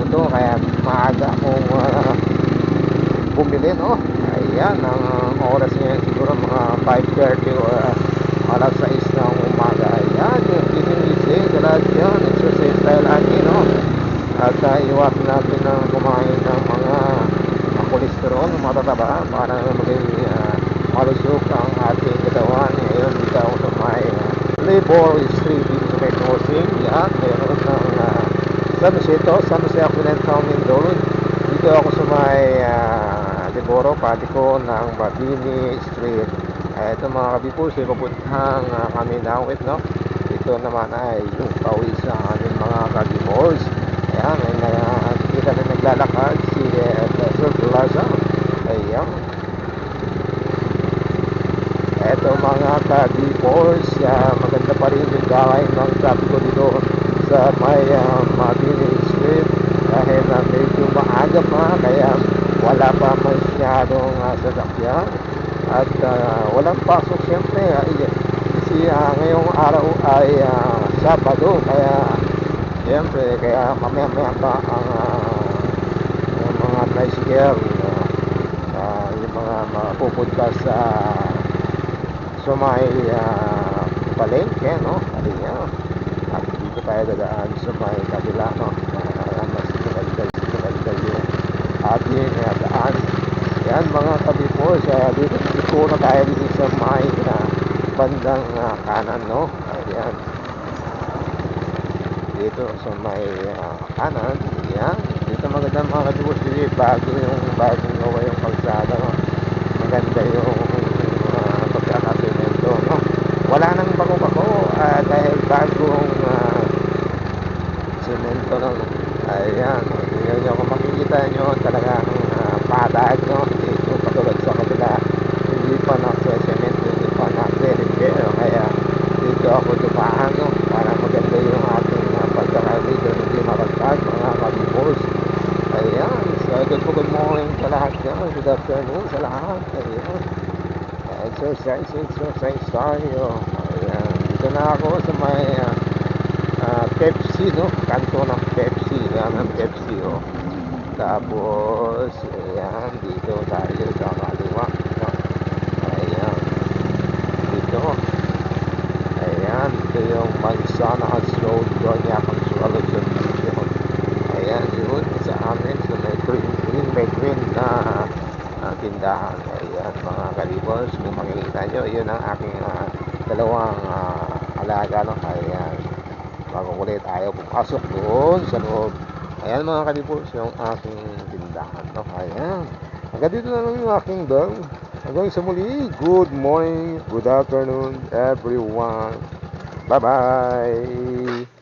to, kaya maaga akong bumili, no. Ayan, ang oras ngayon siguro mga 5:30 or alas 6 ng umaga. Ayan, yung gising-gising sa lahat yan, exercise tayo lagi, no. At iwasan natin na kumain ng mga kolesterol, matataba, para maging malusog ang ating katawan. Ngayon dito ako sa may Labor Street dito sa may crossing. Yan, mayroon ng San Jose Occidental Mindoro. Dito ako sa may Liboro, patiko ng Mabini Street. Ito mga kabipos, ay papuntang kami Nawit, no. Ito naman ay yung pauwi sa aming mga kabipos. Ayan, may nakikita na naglalakad si Sir Plaza. Ayan. Eto mga ka-D-Force, maganda pa rin yung gawin ng traffic ko dito sa may Mabini Street dahil medyo maaga pa, kaya wala pa masyadong sasakyan at walang pasok siyempre kasi ngayong araw ay Sabado, kaya siyempre kaya mamaya pa ang yung mga tricycle, yung mga mapupunta sa may palengke, no. Ayan, at dito tayo dadaan sa may kabila, no. Mas maganda yung ating daan. Yan mga kabipos, dito na tayo dito sa may bandang kanan, no. Ayan, dito sa may kanan. Yan, dito maganda mga kabipos, dito bagong gawa yung kalsada, no. Maganda yung pagkakasimento, no. Wala nang bako-bako dahil bagong semento, no. Ayan, yun yung kung makikita nyo talagang patag, no. Dito patulad sa kabila, hindi pa nasa-semento, hindi pa nasa-repair, kaya dito ako dumaan, no, para maganda yung ating pagkakalido, hindi maragtag mga kabibos. Ayan, so good morning sa lahat dyan, good afternoon sa lahat. Ayan, exercise tayo. Ayan, dito na ako sa may Pepsi, no, kanto ng Pepsi. Yan ang Pepsi, oh. Tapos ayan, dito tayo sa kaliwa, no? Ayan, dito, ayan, ito yung Manzanas Road, Doña Consuelo Subdivision. Ayan, yun sa amin, so may green na tindahan. Ayan mga kalibos, kung makikita nyo, yun ang aking dalawang alaga, no. Ayan, bago ulit tayo pumasok doon sa loob. Ayan mga kalibos, yung aking tindahan, no. Ayan, hanggang dito na lang yung aking vlog. Hanggang sa muli, good morning, good afternoon everyone. Bye bye.